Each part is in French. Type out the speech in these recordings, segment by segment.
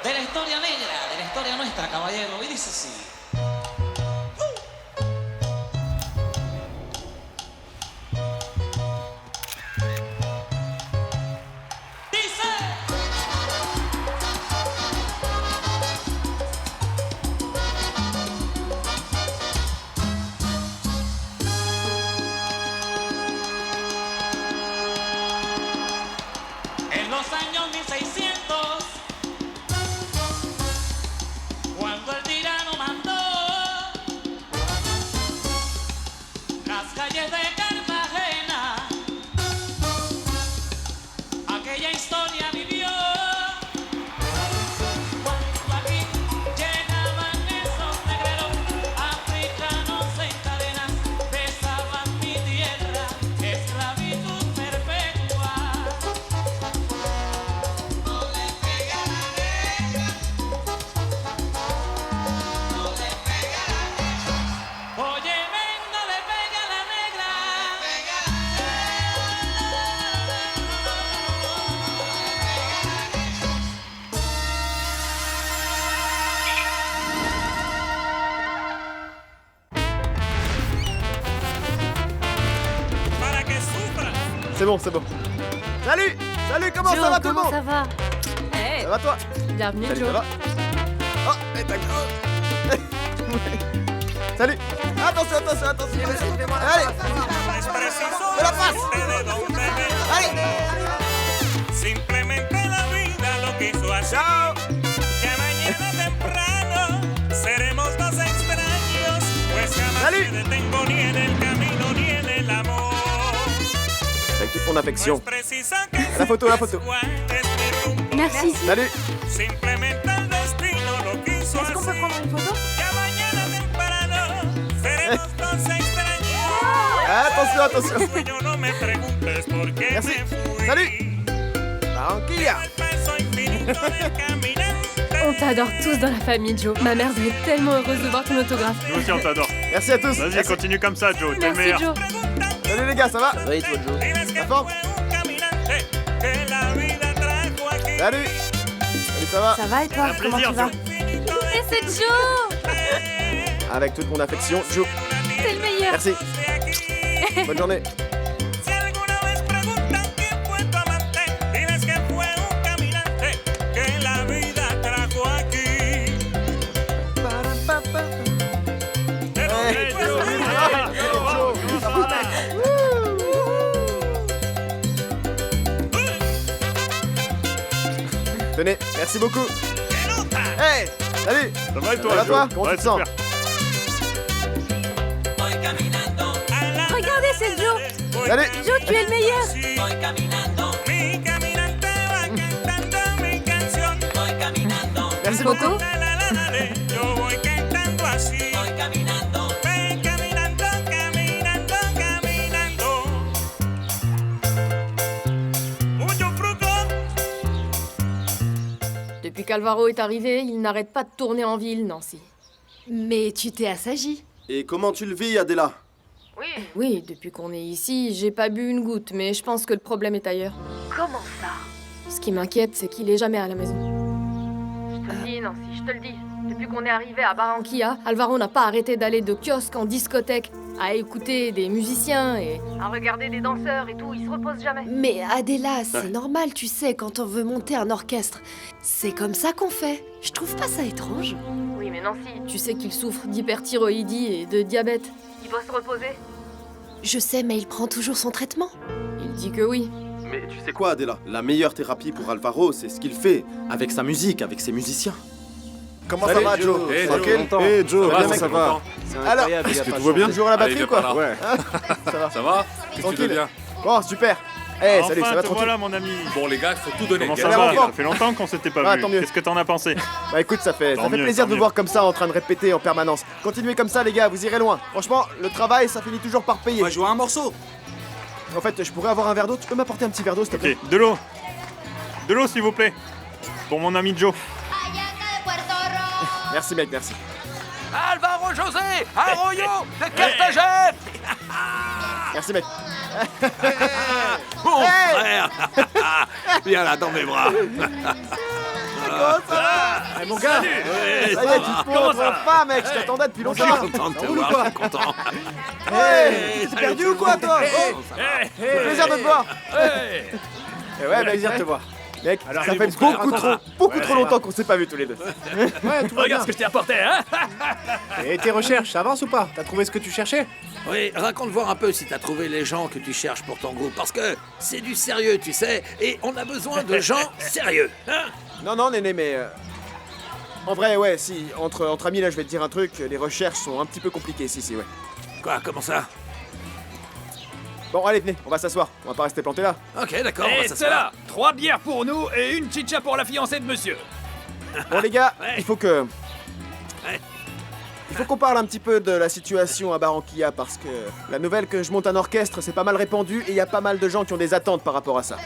de la historia negra, de la historia nuestra, caballero. Y dice así. En los años 1600, cuando el tirano mandó las calles de Cartagena, aquella historia vivió. Cuando aquí llegaban esos negreros africanos en cadenas, besaban mi tierra, esclavitud perpetua. Oye, ven, no le pega a la negra. Para que sufra. C'est bon, c'est bon. Salut! Salut, comment Joe, ça va tout le comment monde? ça va? Hey, Ça va toi? bienvenue Salut, Joe. ça va? Oh, et tac. Salut! Attention, attention, attention! Allez! ¡Me la passe! Allez! Simplemente la vida lo quiso así. Ciao! Que mañana temprano seremos dos extraños, pues jamás Salut. me detengo ni en el camino ni en el amor. Avec toute mon No affection. es preciso que La photo, la photo. sepas cuál es mi rumbo. Merci. Salut! Simplemente el destino lo quiso Est-ce qu'on peut así. prendre une photo? Que mañana temprano seremos dos extraños. Attention, attention! Sueño, no me preguntes por qué Merci. me fui. Salut. Tranquilla! El paso infinito del caminante. On t'adore tous dans la famille Joe. Ma mère doit être tellement heureuse de voir ton autographe. Nous aussi on t'adore. Merci à tous! Vas-y, Merci. continue comme ça, Joe, t'es le Merci meilleur. Joe. Salut les gars, ça va? Oui, toi, Joe. Diles que La forme. fue un caminante que la vida trajo aquí. Salut! Salut, ça va? Ça va et toi? Un Comment plaisir, tu vas? Joe. Et c'est Joe! Avec toute mon affection, Joe. C'est le meilleur! Merci. Bonne journée. Si alguna vez preguntan quién fue tu amante, diles que fue un caminante que la vida trajo aquí. Pero Hey, que Joe, fue Joe, un Joe, ça va, mec? Tenez, merci beaucoup. pelota. Hey! Salut! Ça va et toi, Ça va, Joe? toi? Comment Ouais, tu te sens? super. Voy caminando a la Regardez, c'est Joe! voy Salut. Joe, tu es le meilleur! Voy caminando. Mi caminante va cantando mi canción. Voy caminando. Merci Photo? beaucoup. La la la la le. Yo voy cantando así. Voy caminando. Voy caminando, caminando, caminando. Mucho fruto. Depuis qu'Alvaro est arrivé, il n'arrête pas de tourner en ville, Nancy. Mais tu t'es assagi. Et comment tu le vis, Adela? Oui, depuis qu'on est ici, j'ai pas bu une goutte, mais je pense que le problème est ailleurs. Comment ça? Ce qui m'inquiète, c'est qu'il est jamais à la maison. Je te le dis, Nancy, je te le dis. Depuis qu'on est arrivé à Barranquilla, Alvaro n'a pas arrêté d'aller de kiosque en discothèque, à écouter des musiciens et à regarder des danseurs et tout. Il se repose jamais. Mais Adela, c'est Ouais. normal, tu sais, quand on veut monter un orchestre. C'est comme ça qu'on fait. Je trouve pas ça étrange. Oui, mais Nancy, tu sais qu'il souffre d'hyperthyroïdie et de diabète. Il doit se reposer. Je sais, mais il prend toujours son traitement. Il dit que oui. Mais tu sais quoi, Adela? La meilleure thérapie pour Alvaro, c'est ce qu'il fait. Avec sa musique, avec ses musiciens. Comment Salut, ça va, Joe? Joe. Tranquille? Hey, Joe, Ça va, comment mec? ça va? Alors, est-ce que tout va bien? Toujours à la batterie, quoi? Ouais. Ça va. Ça va? Tranquille. Bon, super. Eh, salut, ça va Enfin, te tranquille? voilà, mon ami. Bon, les gars, il faut tout donner. Comment Ça ça a l'air va? en forme. Ça fait longtemps qu'on s'était pas Ah, vu. tant mieux. Qu'est-ce que t'en as pensé? Bah écoute, ça fait Tant mieux, plaisir tant de mieux. voir comme ça en train de répéter en permanence. Continuez comme ça, les gars, vous irez loin. Franchement, le travail, ça finit toujours par payer. On va jouer un morceau. En fait, je pourrais avoir un verre d'eau. Tu peux m'apporter un petit verre d'eau, s'il te plaît? Ok, de l'eau. De l'eau, s'il vous plaît. Pour mon ami Joe. Merci, mec, merci. Alvaro José Arroyo de Carthagène. Merci, mec. Mon Hey. frère. Viens là dans mes bras. comment ça va? Eh, mon gars, ça y est, tu te montres pas, mec, je t'attendais depuis longtemps. Je suis content de te Ça roule ou voir, quoi? je suis content. Hey, t'es perdu ou quoi, toi? Oh, Hey, c'est plaisir de te voir. hey. Eh ouais, plaisir de te voir. Mec, Alors, ça allez, fait mon frère, beaucoup trop longtemps qu'on s'est pas vus tous les deux. Ouais, tout va bien. Regarde ce que je t'ai apporté, hein. Et tes recherches, ça avance ou pas? T'as trouvé ce que tu cherchais? Oui, raconte voir un peu si t'as trouvé les gens que tu cherches pour ton groupe, parce que c'est du sérieux, tu sais, et on a besoin de gens sérieux, hein? Non, Néné, mais... En vrai, ouais, si, entre amis, là, je vais te dire un truc, les recherches sont un petit peu compliquées, si, ouais. Quoi, comment ça? Bon, allez, venez, on va s'asseoir, on va pas rester planté là. Ok, d'accord, on Et va c'est s'asseoir. là, 3 bières pour nous et une chicha pour la fiancée de monsieur. Bon, les gars, Ouais. il faut que... Ouais. Il faut qu'on parle un petit peu de la situation à Barranquilla, parce que la nouvelle que je monte un orchestre, c'est pas mal répandu, et il y a pas mal de gens qui ont des attentes par rapport à ça.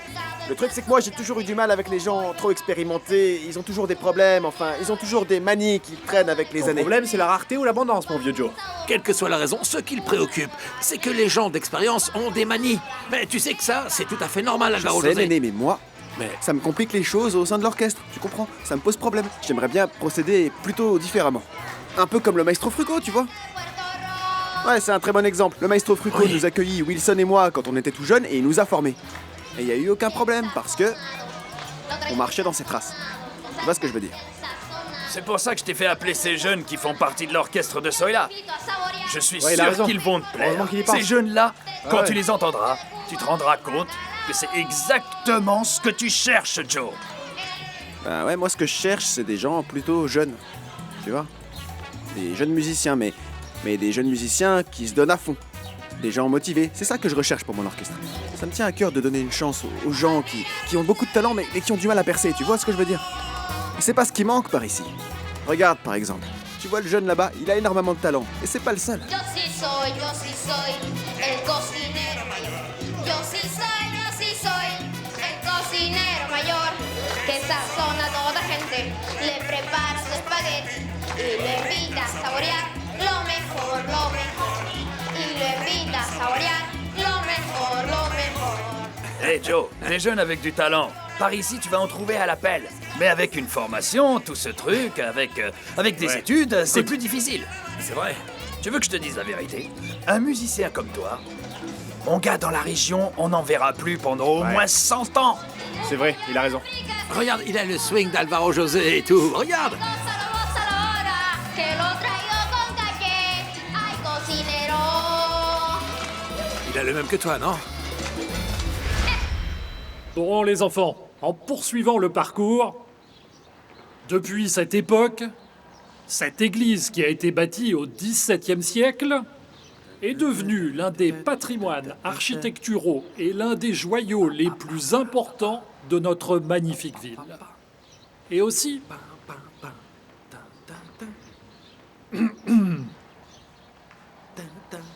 Le truc, c'est que moi, j'ai toujours eu du mal avec les gens trop expérimentés, ils ont toujours des problèmes, enfin, ils ont toujours des manies qui traînent avec les Le années. problème, c'est la rareté ou l'abondance, mon vieux Joe. Quelle que soit la raison, ce qui le préoccupe, c'est que les gens d'expérience ont des manies. Mais tu sais que ça, c'est tout à fait normal, Alvaro José. mais moi, ça me complique les choses au sein de l'orchestre, tu comprends? Ça me pose problème. J'aimerais bien procéder plutôt différemment. Un peu comme le maestro Fruco, tu vois? Ouais, c'est un très bon exemple. Le maestro Fruco Oui. nous accueillit, Wilson et moi, quand on était tout jeunes, et il nous a formés. Et il n'y a eu aucun problème, parce que... on marchait dans ses traces. Tu vois ce que je veux dire? C'est pour ça que je t'ai fait appeler ces jeunes qui font partie de l'orchestre de Soyla. Je suis Ouais, il a sûr raison. qu'ils vont te plaire. Heureusement qu'il y pense. Ces jeunes-là, quand ouais. tu les entendras, tu te rendras compte que c'est exactement ce que tu cherches, Joe. Bah ouais, moi ce que je cherche, c'est des gens plutôt jeunes. Tu vois? Des jeunes musiciens, mais des jeunes musiciens qui se donnent à fond. Des gens motivés, c'est ça que je recherche pour mon orchestre. Ça me tient à cœur de donner une chance aux gens qui ont beaucoup de talent, mais qui ont du mal à percer, tu vois ce que je veux dire? Et c'est pas ce qui manque par ici. Regarde par exemple, tu vois le jeune là-bas, il a énormément de talent, et c'est pas le seul. Yo sí soy el cocinero mayor. Yo sí soy el cocinero mayor. Que sazona a toda gente, le prepara su espagueti y le invita a saborear lo mejor, lo mejor. Y le invita a saborear lo mejor, lo mejor. Hey Joe, des jeunes avec du talent. Par ici, tu vas en trouver à l'appel. Mais avec une formation, tout ce truc, avec des études, c'est plus difficile. C'est vrai. Tu veux que je te dise la vérité? Un musicien comme toi, mon gars dans la région, on n'en verra plus pendant au moins 100 ans. C'est vrai, il a raison. Regarde, il a le swing d'Alvaro José et tout. Regarde. Gózalo ahora, que lo traigo con calle. Ay, cocinero. Il a le même que toi, non? Bon, les enfants, en poursuivant le parcours, depuis cette époque, cette église qui a été bâtie au XVIIe siècle est devenue l'un des patrimoines architecturaux et l'un des joyaux les plus importants de notre magnifique ville. Et aussi...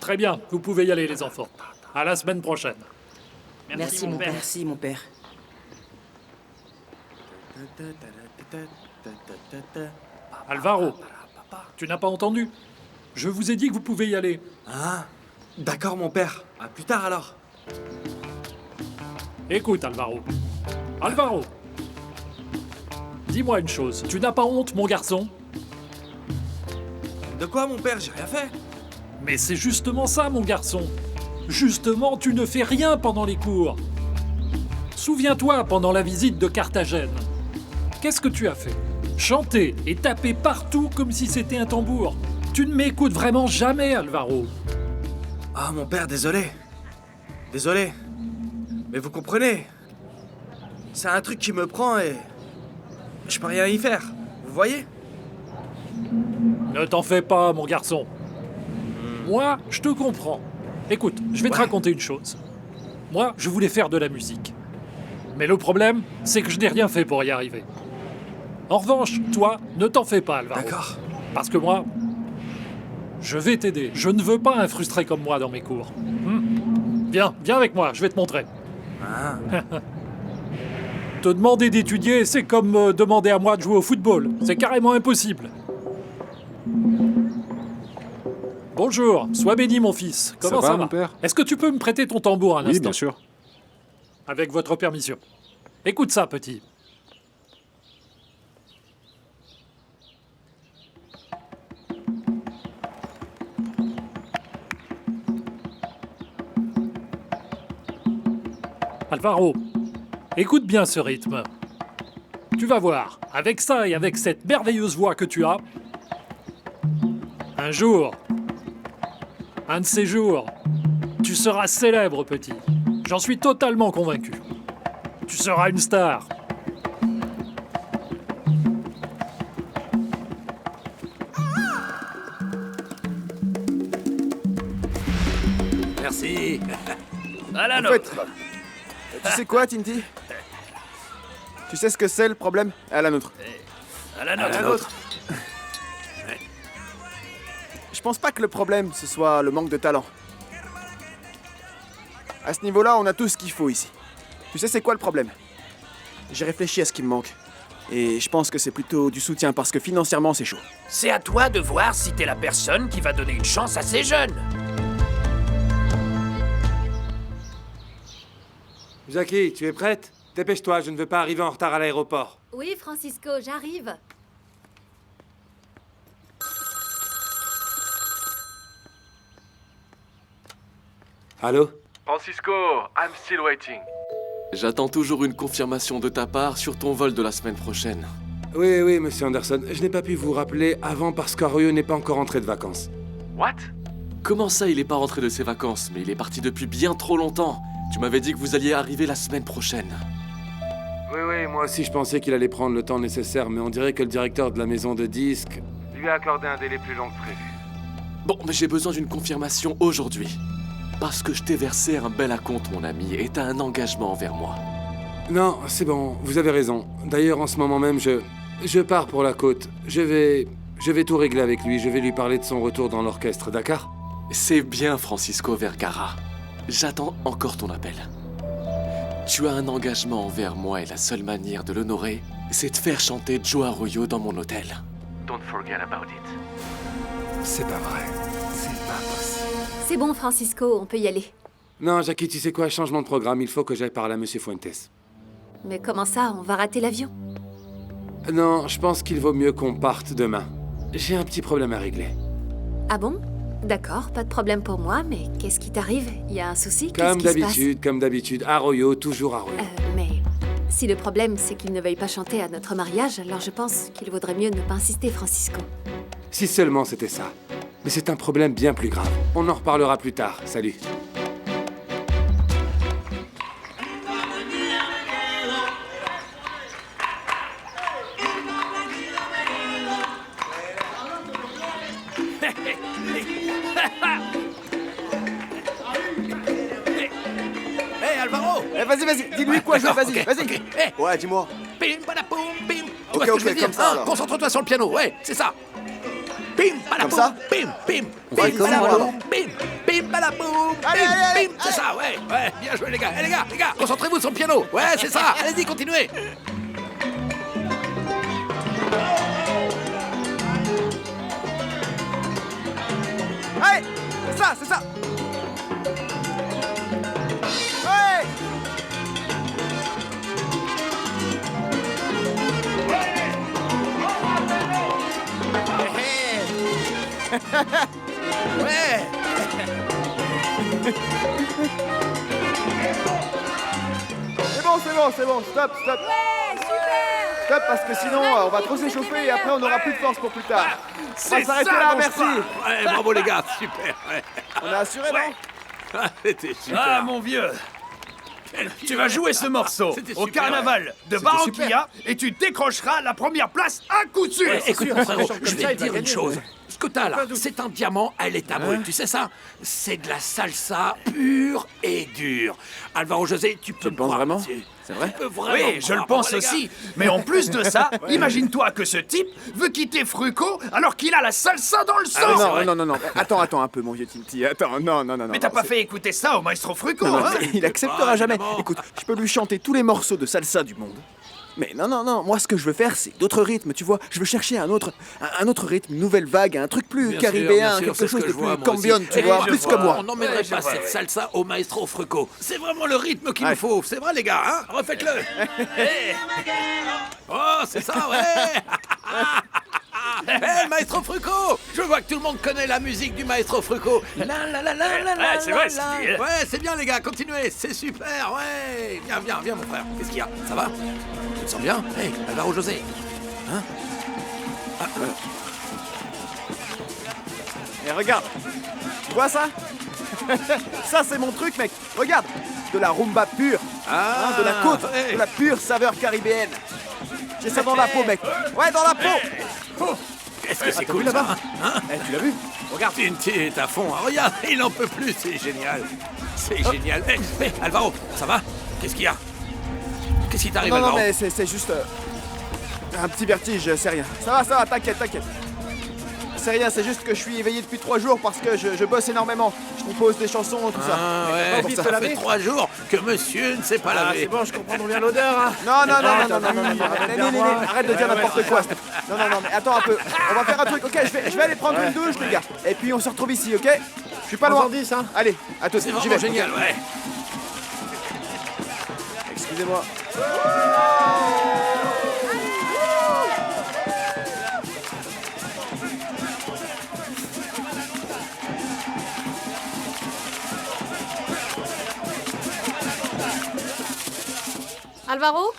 Très bien, vous pouvez y aller, les enfants. À la semaine prochaine. Merci, mon père. Merci, mon père. Alvaro, tu n'as pas entendu? Je vous ai dit que vous pouvez y aller. Ah, d'accord mon père. À plus tard alors. Écoute, Alvaro. Alvaro! Dis-moi une chose, tu n'as pas honte, mon garçon? De quoi mon père? J'ai rien fait. Mais c'est justement ça, mon garçon. Justement, tu ne fais rien pendant les cours. Souviens-toi, pendant la visite de Carthagène. Qu'est-ce que tu as fait? Chanter et taper partout comme si c'était un tambour. Tu ne m'écoutes vraiment jamais, Alvaro. Ah mon père, désolé. Désolé. Mais vous comprenez? C'est un truc qui me prend et... je peux rien y faire. Vous voyez? Ne t'en fais pas, mon garçon. Moi, je te comprends. Écoute, je vais te raconter une chose. Moi, je voulais faire de la musique. Mais le problème, c'est que je n'ai rien fait pour y arriver. En revanche, toi, ne t'en fais pas, Alvaro. D'accord. Parce que moi, je vais t'aider. Je ne veux pas un frustré comme moi dans mes cours. Viens avec moi, je vais te montrer. Ah. Te demander d'étudier, c'est comme me demander à moi de jouer au football. C'est carrément impossible. Bonjour, sois béni mon fils. Comment ça va, mon père? Est-ce que tu peux me prêter ton tambour un instant? Oui, bien sûr. Avec votre permission. Écoute ça, petit. Alvaro, écoute bien ce rythme. Tu vas voir, avec ça et avec cette merveilleuse voix que tu as, un jour, un de ces jours, tu seras célèbre, petit. J'en suis totalement convaincu. Tu seras une star. Merci. À la En nôtre. fait, tu sais quoi, Tinty? Tu sais ce que c'est le problème? À la nôtre. À la À nôtre. la nôtre. Je pense pas que le problème, ce soit le manque de talent. À ce niveau-là, on a tout ce qu'il faut ici. Tu sais c'est quoi le problème? J'ai réfléchi à ce qui me manque. Et je pense que c'est plutôt du soutien parce que financièrement, c'est chaud. C'est à toi de voir si t'es la personne qui va donner une chance à ces jeunes. Jackie, tu es prête? Dépêche-toi, je ne veux pas arriver en retard à l'aéroport. Oui, Francisco, j'arrive. Allô? Francisco, I'm still waiting. J'attends toujours une confirmation de ta part sur ton vol de la semaine prochaine. Oui, monsieur Anderson. Je n'ai pas pu vous rappeler avant parce qu'Arroyo n'est pas encore rentré de vacances. What? Comment ça, il est pas rentré de ses vacances? Mais il est parti depuis bien trop longtemps. Tu m'avais dit que vous alliez arriver la semaine prochaine. Oui, moi aussi je pensais qu'il allait prendre le temps nécessaire, mais on dirait que le directeur de la maison de disques lui a accordé un délai plus long que prévu. Bon, mais j'ai besoin d'une confirmation aujourd'hui. Parce que je t'ai versé un bel acompte, mon ami, et t'as un engagement envers moi. Non, c'est bon, vous avez raison. D'ailleurs, en ce moment même, je pars pour la côte. Je vais tout régler avec lui, je vais lui parler de son retour dans l'orchestre, d'accord? C'est bien, Francisco Vergara. J'attends encore ton appel. Tu as un engagement envers moi et la seule manière de l'honorer, c'est de faire chanter Joe Arroyo dans mon hôtel. Don't forget about it. C'est pas vrai. C'est pas possible. C'est bon, Francisco, on peut y aller. Non, Jackie, tu sais quoi? Changement de programme, il faut que j'aille parler à Monsieur Fuentes. Mais comment ça, on va rater l'avion? Non, je pense qu'il vaut mieux qu'on parte demain. J'ai un petit problème à régler. Ah bon? D'accord, pas de problème pour moi, mais qu'est-ce qui t'arrive? Il y a un souci? Comme Qu'est-ce qui se passe? comme d'habitude. Arroyo, toujours Arroyo. Mais si le problème c'est qu'il ne veuille pas chanter à notre mariage, alors je pense qu'il vaudrait mieux ne pas insister, Francisco. Si seulement c'était ça. Mais c'est un problème bien plus grave. On en reparlera plus tard. Salut. Hé, Alvaro! Vas-y, dis-lui quoi jouer, vas-y, Ok, vas-y. ok. Hé, Ouais, dis-moi. Bim, badaboum, bim. Tu Ok, vois ce que je veux ok, dire, comme ça, hein? alors. Concentre-toi sur le piano, ouais, c'est ça. Bim, badaboum, Comme ça bim, bim, On fait bim, comme moi, badaboum, alors. bim, bim, badaboum, Allez, bim, allez, bim, c'est ça, ouais, bien joué les gars, les gars, concentrez-vous sur le piano, ouais, c'est ça, allez-y, continuez. Allez, c'est ça. Ouais. Ouais. C'est bon, stop. Stop, parce que sinon, on va trop s'échauffer et après, on n'aura plus de force pour plus tard. On va C'est s'arrêter ça, là, mon merci. cheval. Ouais, bravo les gars, super, ouais. On a assuré, non? Ah, c'était super. Ah, mon vieux. Tu vas jouer ce morceau C'était au super, carnaval de C'était Barranquilla et tu décrocheras la première place à coup sûr. Ouais, écoute, mon frérot, je ça, vais il te va dire une gagner, chose. Ce que t'as là, c'est un diamant à l'état brut, tu sais ça? C'est de la salsa pure et dure. Alvaro José, tu peux me penses croire vraiment? là-dessus. C'est vrai? Tu peux vraiment Oui, me je le croire, pense bravo, les aussi. gars. Mais en plus de ça, imagine-toi que ce type veut quitter Fruco alors qu'il a la salsa dans le sang. Non. Attends un peu, mon vieux Tinty. Attends, non. Mais t'as pas fait écouter ça au maestro Fruco, Non, hein? il acceptera pas, jamais. évidemment. Écoute, je peux lui chanter tous les morceaux de salsa du monde. Mais non, moi ce que je veux faire, c'est d'autres rythmes, tu vois. Je veux chercher un autre rythme, une nouvelle vague, un truc plus Bien caribéen, sûr, quelque c'est ce chose que de je vois, plus moi cambion, aussi. tu Et vois, je plus vois. que moi. On n'emmènerait Ouais, je pas vois. cette salsa au maestro Fruco. C'est vraiment le rythme qu'il Ouais. nous faut. C'est vrai, les gars, hein? Refaites-le. Oh, c'est ça, ouais. Hé, Maestro Fruco! Je vois que tout le monde connaît la musique du Maestro Fruco. La la la la la la. c'est vrai, la. c'est bien. Ouais, c'est bien les gars, continuez, c'est super, ouais. Viens mon frère. Qu'est-ce qu'il y a? Ça va? Tu te sens bien? Hé, Alvaro José. Hein? Ah, Et regarde, tu vois ça? Ça c'est mon truc mec, regarde. De la rumba pure, de la côte, de la pure saveur caribéenne. J'ai ça dans la peau mec. Ouais, dans la peau. Qu'est-ce que c'est t'as cool vu là-bas ça, hein? Tu l'as vu? Regarde, Tintin est à fond. Ah, regarde, il en peut plus, c'est génial. C'est génial. Hé, Alvaro, ça va? Qu'est-ce qu'il y a? Qu'est-ce qui t'arrive, Non, Alvaro? mais c'est juste un petit vertige, c'est rien. Ça va, t'inquiète. C'est rien, c'est juste que je suis éveillé depuis 3 jours parce que je bosse énormément. Je compose des chansons, tout ça. Ah ouais, ça fait 3 jours que monsieur ne s'est pas lavé. C'est bon, je comprends d'où vient l'odeur. Hein. Non, arrête de dire n'importe quoi. Non, mais attends un peu. On va faire un truc, ok? Je vais aller prendre une douche, les gars. Et puis on se retrouve ici, ok? Je suis pas loin. 10, hein. Allez, à tout. C'est J'y vraiment vais. génial, ouais. Excusez-moi. Alvaro?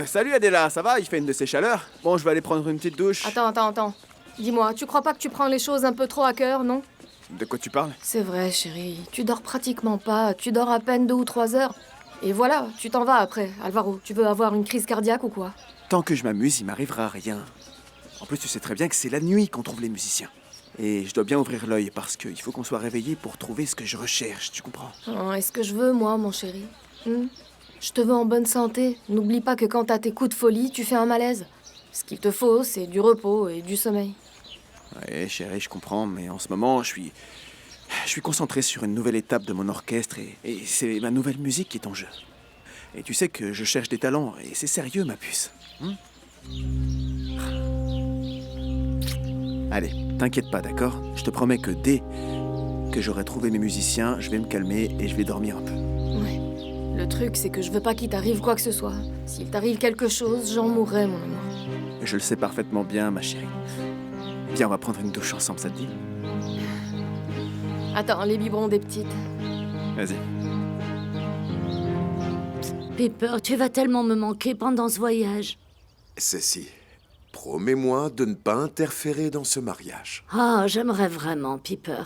Salut Adela, ça va? Il fait une de ces chaleurs. Bon, je vais aller prendre une petite douche. Attends. Dis-moi, tu crois pas que tu prends les choses un peu trop à cœur, non? De quoi tu parles? C'est vrai, chérie. Tu dors pratiquement pas. Tu dors à peine 2 ou 3 heures. Et voilà, tu t'en vas après. Alvaro, tu veux avoir une crise cardiaque ou quoi? Tant que je m'amuse, il m'arrivera rien. En plus, tu sais très bien que c'est la nuit qu'on trouve les musiciens. Et je dois bien ouvrir l'œil parce qu'il faut qu'on soit réveillé pour trouver ce que je recherche, tu comprends? Oh, est-ce que je veux, moi, mon chéri? Je te veux en bonne santé. N'oublie pas que quand t'as tes coups de folie, tu fais un malaise. Ce qu'il te faut, c'est du repos et du sommeil. Ouais, chérie, je comprends, mais en ce moment, je suis concentré sur une nouvelle étape de mon orchestre et c'est ma nouvelle musique qui est en jeu. Et tu sais que je cherche des talents et c'est sérieux, ma puce. Allez, t'inquiète pas, d'accord? Je te promets que dès que j'aurai trouvé mes musiciens, je vais me calmer et je vais dormir un peu. Ouais. Le truc, c'est que je veux pas qu'il t'arrive quoi que ce soit. S'il t'arrive quelque chose, j'en mourrai, mon amour. Je le sais parfaitement bien, ma chérie. Viens, on va prendre une douche ensemble, ça te dit? Attends, les biberons des petites. Vas-y. Piper, tu vas tellement me manquer pendant ce voyage. Cécile, promets-moi de ne pas interférer dans ce mariage. Ah, j'aimerais vraiment, Piper.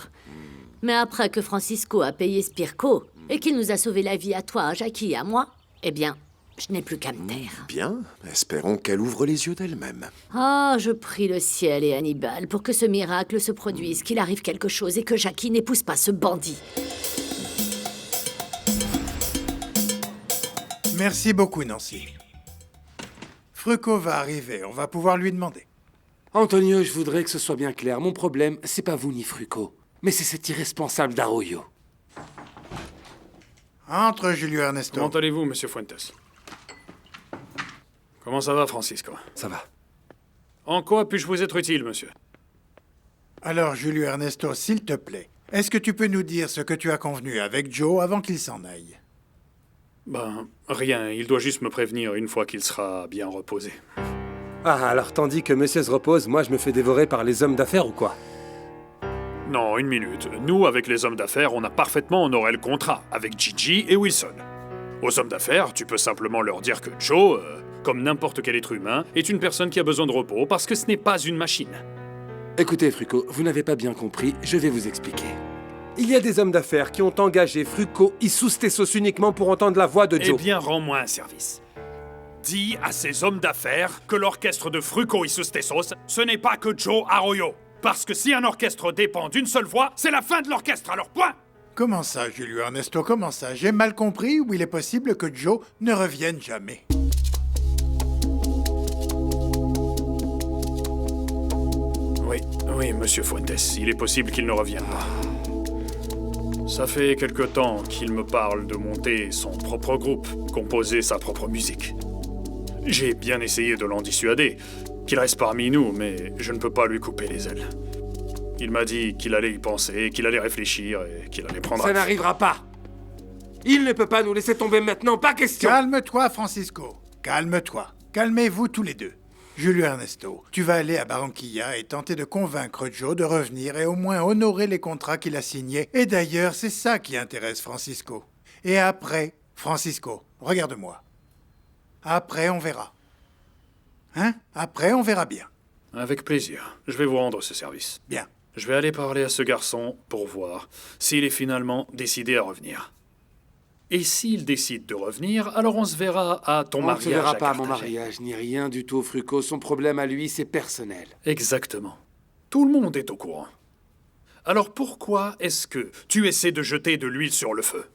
Mais après que Francisco a payé Spirko et qu'il nous a sauvé la vie à toi, à Jackie et à moi, eh bien, je n'ai plus qu'à me taire. Bien, espérons qu'elle ouvre les yeux d'elle-même. Ah, je prie le ciel et Hannibal pour que ce miracle se produise, qu'il arrive quelque chose et que Jackie n'épouse pas ce bandit. Merci beaucoup, Nancy. Fruco va arriver, on va pouvoir lui demander. Antonio, je voudrais que ce soit bien clair. Mon problème, c'est pas vous ni Fruco, mais c'est cet irresponsable d'Arroyo. Entre, Julio Ernesto. Comment allez-vous, monsieur Fuentes? Comment ça va, Francisco? Ça va. En quoi puis-je vous être utile, monsieur? Alors, Julio Ernesto, s'il te plaît, est-ce que tu peux nous dire ce que tu as convenu avec Joe avant qu'il s'en aille? Ben, rien. Il doit juste me prévenir une fois qu'il sera bien reposé. Ah, alors tandis que monsieur se repose, moi je me fais dévorer par les hommes d'affaires ou quoi? Non, une minute. Nous, avec les hommes d'affaires, on a parfaitement honoré le contrat, avec Gigi et Wilson. Aux hommes d'affaires, tu peux simplement leur dire que Joe, comme n'importe quel être humain, est une personne qui a besoin de repos parce que ce n'est pas une machine. Écoutez, Fruco, vous n'avez pas bien compris, je vais vous expliquer. Il y a des hommes d'affaires qui ont engagé Fruco Isustesos uniquement pour entendre la voix de Joe. Eh bien, rends-moi un service. Dis à ces hommes d'affaires que l'orchestre de Fruco Isustesos, ce n'est pas que Joe Arroyo. Parce que si un orchestre dépend d'une seule voix, c'est la fin de l'orchestre, alors point! Comment ça, Julio Ernesto, comment ça? J'ai mal compris ou il est possible que Joe ne revienne jamais? Oui, monsieur Fuentes, il est possible qu'il ne revienne pas. Ça fait quelque temps qu'il me parle de monter son propre groupe, composer sa propre musique. J'ai bien essayé de l'en dissuader, qu'il reste parmi nous, mais je ne peux pas lui couper les ailes. Il m'a dit qu'il allait y penser, qu'il allait réfléchir et qu'il allait prendre... Ça n'arrivera pas. Il ne peut pas nous laisser tomber maintenant, pas question. Calme-toi, Francisco. Calme-toi. Calmez-vous tous les deux. Julio Ernesto, tu vas aller à Barranquilla et tenter de convaincre Joe de revenir et au moins honorer les contrats qu'il a signés. Et d'ailleurs, c'est ça qui intéresse Francisco. Et après, Francisco, regarde-moi. Après, on verra. Hein? Après, on verra bien. Avec plaisir. Je vais vous rendre ce service. Bien. Je vais aller parler à ce garçon pour voir s'il est finalement décidé à revenir. Et s'il décide de revenir, alors on se verra à ton mariage. On ne se verra pas à mon Carthagène. mariage, ni rien du tout, Frucco. Son problème à lui, c'est personnel. Exactement. Tout le monde est au courant. Alors pourquoi est-ce que tu essaies de jeter de l'huile sur le feu?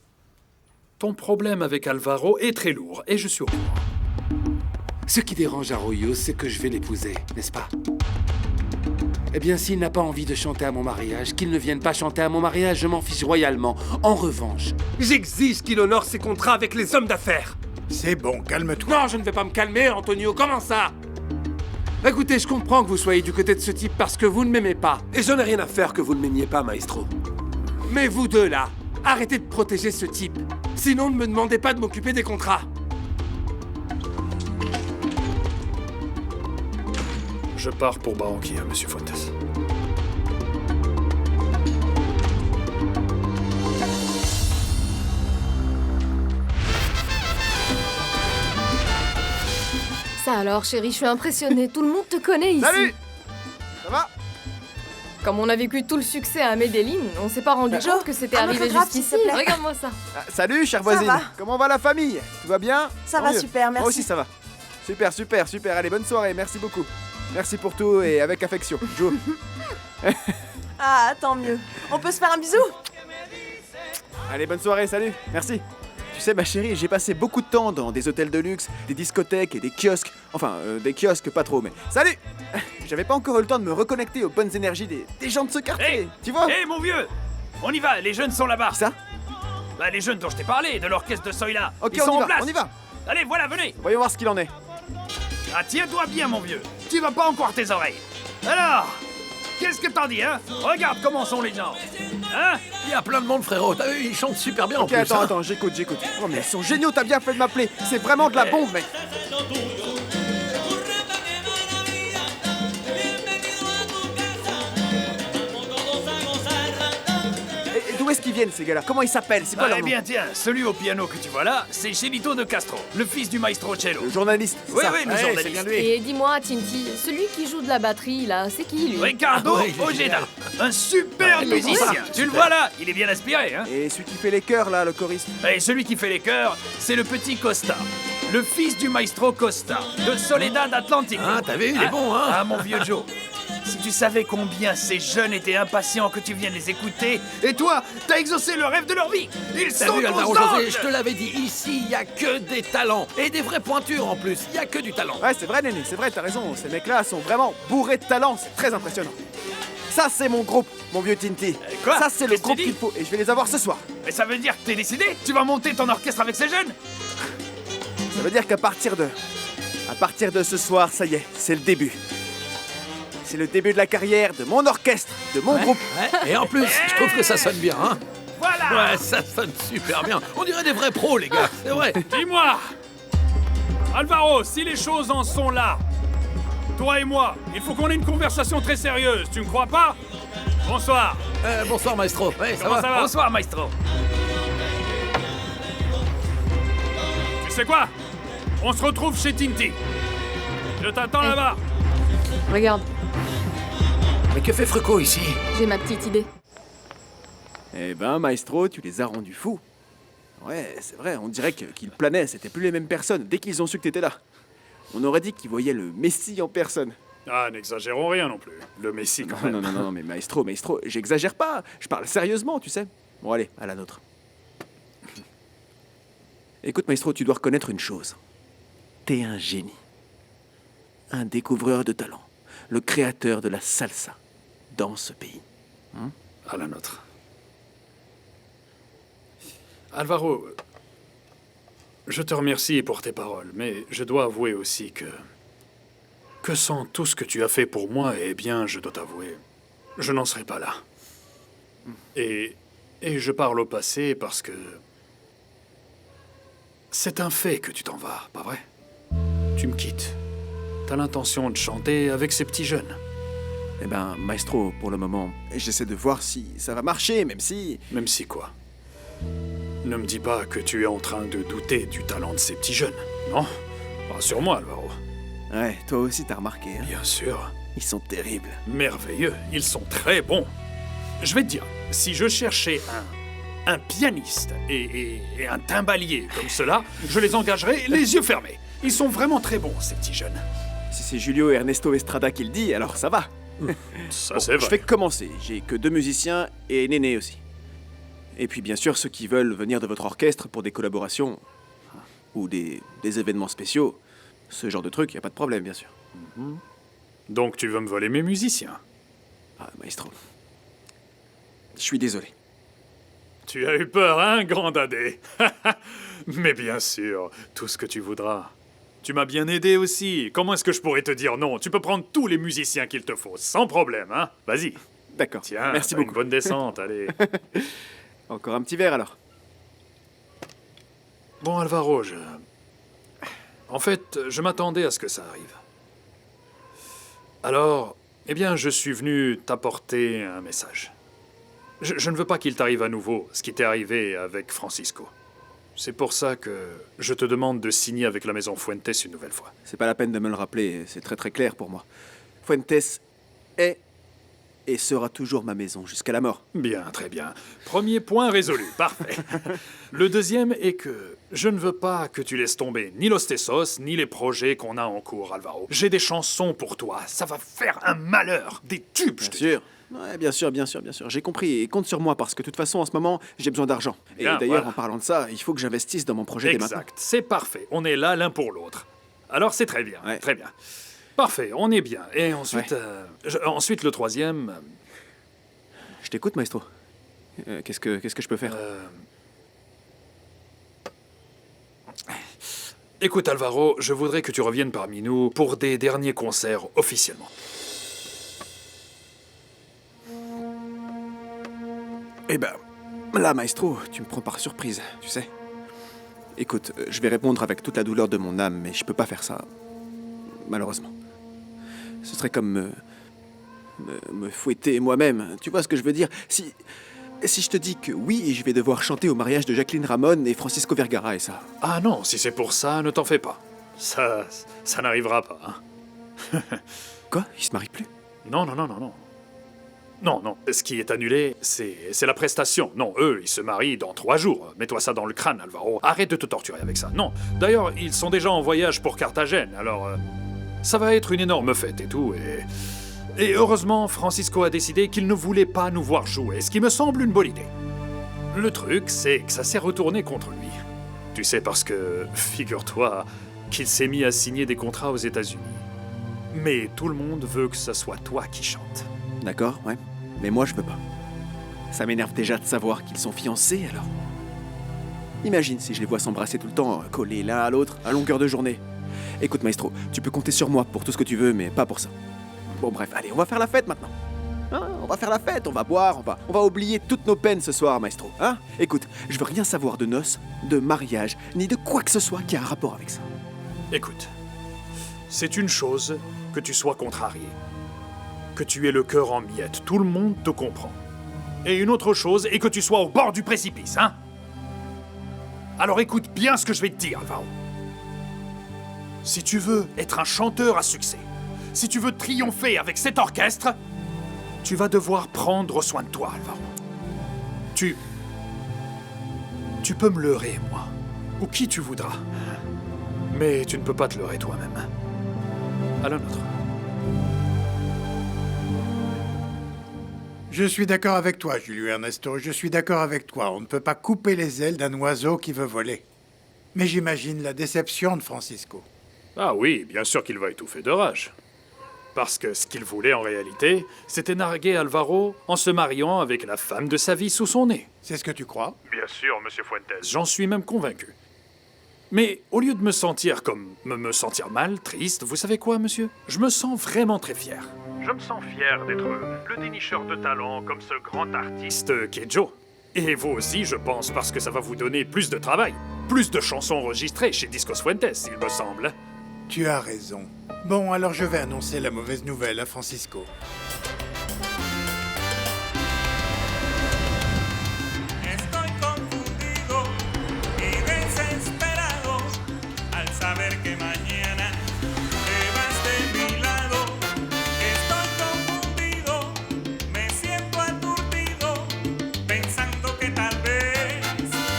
Ton problème avec Alvaro est très lourd, et je suis au courant. Ce qui dérange Arroyo, c'est que je vais l'épouser, n'est-ce pas? Eh bien, s'il n'a pas envie de chanter à mon mariage, qu'il ne vienne pas chanter à mon mariage, je m'en fiche royalement. En revanche, j'exige qu'il honore ses contrats avec les hommes d'affaires. C'est bon, calme-toi. Non, je ne vais pas me calmer, Antonio, comment ça? Écoutez, je comprends que vous soyez du côté de ce type parce que vous ne m'aimez pas. Et je n'ai rien à faire que vous ne m'aimiez pas, maestro. Mais vous deux, là, arrêtez de protéger ce type. Sinon, ne me demandez pas de m'occuper des contrats. Je pars pour Barranquilla, Monsieur Fuentes. Ça alors, chérie, je suis impressionnée. Tout le monde te connaît ici. Salut! Ça va? Comme on a vécu tout le succès à Medellin, on s'est pas rendu compte que c'était un arrivé autographe, jusqu'ici. s'il te plaît. Regarde-moi ça. Ah, salut, chère voisine. va. Comment va la famille? Tout va bien? Ça Tant va mieux. super, merci. Moi aussi, ça va. Super, super, super. Allez, bonne soirée. Merci beaucoup. Merci pour tout et avec affection. Joe. Ah, tant mieux. On peut se faire un bisou? Allez, bonne soirée. Salut. Merci. Tu sais, ma chérie, j'ai passé beaucoup de temps dans des hôtels de luxe, des discothèques et des kiosques. Enfin, des kiosques, pas trop, mais... Salut! J'avais pas encore eu le temps de me reconnecter aux bonnes énergies des gens de ce quartier. Hey, tu vois? Hé, mon vieux! On y va, les jeunes sont là-bas. Ça? Bah, les jeunes dont je t'ai parlé, de l'orchestre de Soyla. Ok, Ils sont on y en va, place. on y va. Allez, voilà, venez. Voyons voir ce qu'il en est. Ah, tiens-toi bien, mon vieux. Tu vas pas encore tes oreilles. Alors, qu'est-ce que t'en dis, hein? Regarde comment sont les gens. Hein? Il y a plein de monde, frérot. T'as vu, ils chantent super bien en Ok, plus. attends, hein. attends, j'écoute. Oh, mais ils sont géniaux, t'as bien fait de m'appeler. C'est vraiment de la bombe, mec. Et d'où est-ce qu'ils viennent, ces gars-là? Comment ils s'appellent? C'est quoi leur Eh nom? bien, tiens, celui au piano que tu vois là, c'est Chelito de Castro, le fils du maestro Cello. Le journaliste, c'est Oui, ça? oui, le Ouais, c'est journaliste. bien lui. Et dis-moi, Tinty, celui qui joue de la batterie, là, c'est qui, lui? Ricardo Ah, oui, il est Ojeda, génial. un super Ouais, il est musicien. sympa. Tu le Super. vois là, il est bien inspiré, hein? Et celui qui fait les chœurs, là, le choriste? Et celui qui fait les chœurs, c'est le petit Costa, le fils du maestro Costa, de Soledad Atlantico. Ah, t'as vu, il est bon, hein? Ah, mon vieux Joe. Si tu savais combien ces jeunes étaient impatients que tu viennes les écouter, et toi, t'as exaucé le rêve de leur vie. Ils T'as sont vu, aux Alvaro anges. José, je te l'avais dit, ici, il y a que des talents. Et des vraies pointures en plus. Il y a que du talent. Ouais, c'est vrai, Néné, c'est vrai, t'as raison. Ces mecs-là sont vraiment bourrés de talent, c'est très impressionnant. Ça, c'est mon groupe, mon vieux Tinty. Quoi? Ça, c'est le Qu'est-ce que groupe tu dis? qu'il faut, et je vais les avoir ce soir. Mais ça veut dire que t'es décidé? Tu vas monter ton orchestre avec ces jeunes? Ça veut dire qu'à partir de ce soir, ça y est, c'est le début. C'est le début de la carrière de mon orchestre, de mon groupe. Ouais. Et en plus, je trouve que ça sonne bien, hein? Voilà. Ouais, ça sonne super bien. On dirait des vrais pros, les gars. C'est vrai. Dis-moi, Alvaro, si les choses en sont là, toi et moi, il faut qu'on ait une conversation très sérieuse, tu me crois pas? Bonsoir. Bonsoir, maestro. Ouais, Comment ça va? Bonsoir, maestro. Tu sais quoi? On se retrouve chez Tinty. Je t'attends là-bas. Regarde, Mais que fait Frucco ici? j'ai ma petite idée. Eh ben, maestro, tu les as rendus fous. Ouais, c'est vrai, on dirait qu'ils planaient, c'était plus les mêmes personnes dès qu'ils ont su que t'étais là. On aurait dit qu'ils voyaient le Messie en personne. Ah, n'exagérons rien non plus. Le Messie, quand même. Non, mais maestro, j'exagère pas, je parle sérieusement, tu sais. Bon, allez, à la nôtre. Écoute, maestro, tu dois reconnaître une chose. T'es un génie. Un découvreur de talent. Le créateur de la salsa dans ce pays. À la nôtre. Alvaro, je te remercie pour tes paroles, mais je dois avouer aussi que sans tout ce que tu as fait pour moi, eh bien, je dois t'avouer, je n'en serais pas là. Et je parle au passé parce que c'est un fait que tu t'en vas, pas vrai? Tu me quittes. t'as l'intention de chanter avec ces petits jeunes? Eh ben, maestro, pour le moment, j'essaie de voir si ça va marcher, même si... Même si quoi? Ne me dis pas que tu es en train de douter du talent de ces petits jeunes, non? Rassure-moi, Alvaro. Ouais, toi aussi t'as remarqué, hein? Bien sûr. Ils sont terribles. Merveilleux, ils sont très bons. Je vais te dire, si je cherchais un pianiste et un timbalier comme cela, je les engagerais les yeux fermés. Ils sont vraiment très bons, ces petits jeunes. Si c'est Julio Ernesto Estrada qui le dit, alors ça va. Ça, Bon, c'est vrai. je fais que commencer. J'ai que 2 musiciens et Néné aussi. Et puis bien sûr, ceux qui veulent venir de votre orchestre pour des collaborations ou des événements spéciaux, ce genre de truc, y a pas de problème, bien sûr. Donc tu veux me voler mes musiciens? Ah, maestro. Je suis désolé. Tu as eu peur, hein, grand dadé? Mais bien sûr, tout ce que tu voudras. Tu m'as bien aidé aussi. Comment est-ce que je pourrais te dire non? Tu peux prendre tous les musiciens qu'il te faut, sans problème, hein? Vas-y. D'accord. Tiens, merci t'as beaucoup. Une bonne descente, allez. Encore un petit verre alors. Bon, Alvaro, En fait, je m'attendais à ce que ça arrive. Alors, eh bien, je suis venu t'apporter un message. Je ne veux pas qu'il t'arrive à nouveau ce qui t'est arrivé avec Francisco. C'est pour ça que je te demande de signer avec la maison Fuentes une nouvelle fois. C'est pas la peine de me le rappeler, c'est très très clair pour moi. Fuentes est et sera toujours ma maison jusqu'à la mort. Bien, très bien. Premier point résolu, parfait. Le deuxième est que je ne veux pas que tu laisses tomber ni Los Tesos, ni les projets qu'on a en cours, Alvaro. J'ai des chansons pour toi, ça va faire un malheur, des tubes, je te dis. Ouais, bien sûr, bien sûr, bien sûr. J'ai compris et compte sur moi parce que de toute façon, en ce moment, j'ai besoin d'argent. Et Bien, d'ailleurs, voilà. en parlant de ça, il faut que j'investisse dans mon projet dès maintenant. Exact, c'est parfait. On est là l'un pour l'autre. Alors c'est très bien, très bien. Parfait, on est bien. Et ensuite, ensuite le troisième... Je t'écoute, maestro. Qu'est-ce que je peux faire? Écoute, Alvaro, je voudrais que tu reviennes parmi nous pour des derniers concerts officiellement. Eh ben, là, maestro, tu me prends par surprise, tu sais. Écoute, je vais répondre avec toute la douleur de mon âme, mais je peux pas faire ça. Malheureusement. Ce serait comme me fouetter moi-même. Tu vois ce que je veux dire? Si je te dis que oui, je vais devoir chanter au mariage de Jacqueline Ramon et Francisco Vergara et ça... Ah non, si c'est pour ça, ne t'en fais pas. Ça n'arrivera pas, hein. Quoi? Il se marie plus? Non. Non, ce qui est annulé, c'est la prestation. Non, eux, ils se marient dans 3 jours. Mets-toi ça dans le crâne, Alvaro. Arrête de te torturer avec ça. Non, d'ailleurs, ils sont déjà en voyage pour Carthagène, alors... ça va être une énorme fête et tout, et heureusement, Francisco a décidé qu'il ne voulait pas nous voir jouer, ce qui me semble une bonne idée. Le truc, c'est que ça s'est retourné contre lui. Tu sais, parce que, figure-toi, qu'il s'est mis à signer des contrats aux États-Unis. Mais tout le monde veut que ce soit toi qui chantes. D'accord, ouais. Mais moi, je peux pas. Ça m'énerve déjà de savoir qu'ils sont fiancés, alors. Imagine si je les vois s'embrasser tout le temps, collés l'un à l'autre, à longueur de journée. Écoute, maestro, tu peux compter sur moi pour tout ce que tu veux, mais pas pour ça. Bon, bref, allez, on va faire la fête maintenant. Hein, on va faire la fête, on va boire, on va oublier toutes nos peines ce soir, maestro. Hein? Écoute, je veux rien savoir de noces, de mariage, ni de quoi que ce soit qui a un rapport avec ça. Écoute, c'est une chose que tu sois contrarié, que tu aies le cœur en miettes, tout le monde te comprend. Et une autre chose est que tu sois au bord du précipice, hein? Alors écoute bien ce que je vais te dire, Alvaro. Si tu veux être un chanteur à succès, si tu veux triompher avec cet orchestre, tu vas devoir prendre soin de toi, Alvaro. Tu peux me leurrer, moi, ou qui tu voudras, mais tu ne peux pas te leurrer toi-même. À la nôtre. Je suis d'accord avec toi, Julio Ernesto, je suis d'accord avec toi. On ne peut pas couper les ailes d'un oiseau qui veut voler. Mais j'imagine la déception de Francisco. Ah oui, bien sûr qu'il va étouffer de rage. Parce que ce qu'il voulait en réalité, c'était narguer Alvaro en se mariant avec la femme de sa vie sous son nez. C'est ce que tu crois? Bien sûr, monsieur Fuentes, j'en suis même convaincu. Mais au lieu de me sentir comme me sentir mal, triste, vous savez quoi, monsieur? Je me sens vraiment très fier. Je me sens fier d'être le dénicheur de talent comme ce grand artiste qu'est Joe. Et vous aussi, je pense, parce que ça va vous donner plus de travail, plus de chansons enregistrées chez Discos Fuentes, il me semble. Tu as raison. Bon, alors je vais annoncer la mauvaise nouvelle à Francisco. Estoy confundido y desesperado al saber que mañana te vas de mi lado. Estoy confundido, me siento aturdido, pensando que tal vez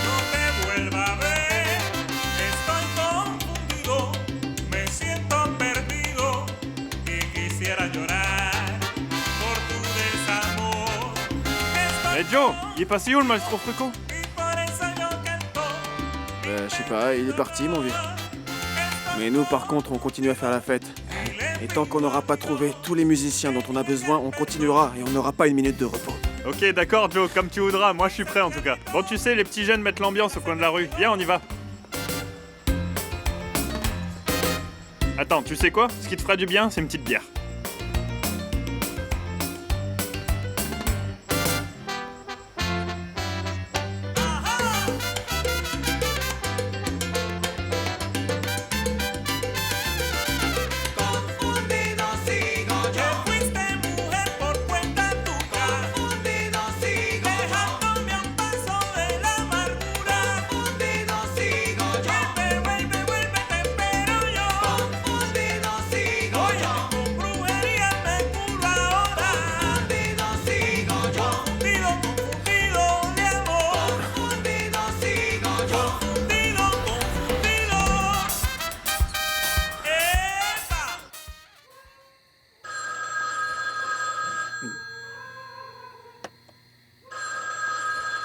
no te vuelva a ver. Estoy confundido, me siento perdido y quisiera llorar por tu desamor. Eh Joe, il est passé où le maestro Fruco? Je sais pas, il est parti, mon vieux. Mais nous, par contre, on continue à faire la fête. Et tant qu'on n'aura pas trouvé tous les musiciens dont on a besoin, on continuera et on n'aura pas une minute de repos. Ok, d'accord Joe, comme tu voudras, moi je suis prêt en tout cas. Bon, tu sais, les petits jeunes mettent l'ambiance au coin de la rue. Viens, on y va. Attends, tu sais quoi? Ce qui te fera du bien, c'est une petite bière. Confundido sigo yo. Fuiste mujer por cuenta tuya. Confundido sigo yo. Dejándome a un paso de la amargura. Confundido sigo yo. Vuelve, vuelve, te espero yo. Confundido sigo yo. Con brujería me curo ahora. Confundido sigo yo. Confundido, confundido de amor. Confundido sigo yo. Confundido, confundido.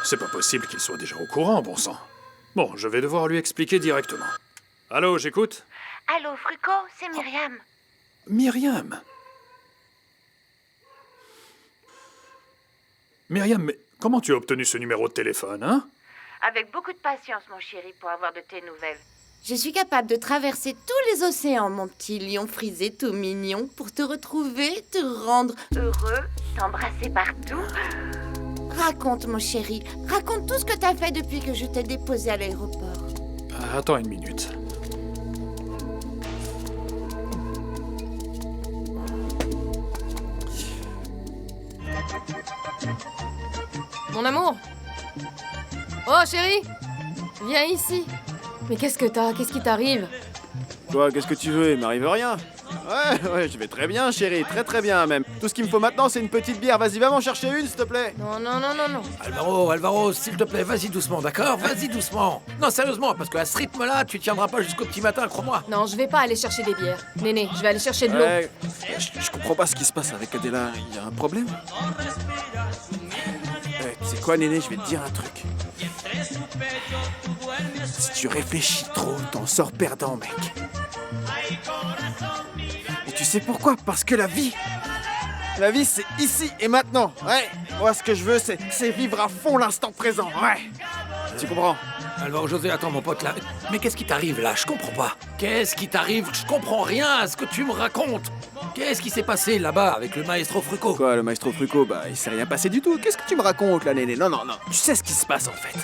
C'est pas possible qu'il soit déjà au courant, bon sang. Bon, je vais devoir lui expliquer directement. Allô, j'écoute? Allô, Fruco, c'est Myriam. Myriam? Myriam, mais comment tu as obtenu ce numéro de téléphone, hein? Avec beaucoup de patience, mon chéri, pour avoir de tes nouvelles. Je suis capable de traverser tous les océans, mon petit lion frisé tout mignon, pour te retrouver, te rendre heureux, t'embrasser partout. Raconte, mon chéri, raconte tout ce que t'as fait depuis que je t'ai déposé à l'aéroport. Attends une minute. Mon amour. Oh, chérie. Viens ici. Mais qu'est-ce que t'as? Qu'est-ce qui t'arrive? Toi, qu'est-ce que tu veux? Il m'arrive rien. Ouais, je vais très bien, chérie, très bien même. Tout ce qu'il me faut maintenant, c'est une petite bière. Vas-y, va m'en chercher une, s'il te plaît. Non. Alvaro, s'il te plaît, vas-y doucement, d'accord? Vas-y doucement. Non, sérieusement, parce qu'à ce rythme-là, tu tiendras pas jusqu'au petit matin, crois-moi. Non, je vais pas aller chercher des bières. Néné, je vais aller chercher de l'eau. Ouais, je comprends pas ce qui se passe avec Adela. Il y a un problème? Tu sais quoi, Néné, je vais te dire un truc. Si tu réfléchis trop, t'en sors perdant, mec. Et tu sais pourquoi? Parce que la vie, c'est ici et maintenant. Ouais, moi, ce que je veux, c'est vivre à fond l'instant présent. Ouais. Tu comprends? Alvaro José, attends, mon pote, là. Mais qu'est-ce qui t'arrive, là? Je comprends pas. Qu'est-ce qui t'arrive? Je comprends rien à ce que tu me racontes. Qu'est-ce qui s'est passé, là-bas, avec le maestro Fruco? Quoi, le maestro Fruco? Bah, il s'est rien passé du tout. Qu'est-ce que tu me racontes, là, Néné? Non. Tu sais ce qui se passe, en fait.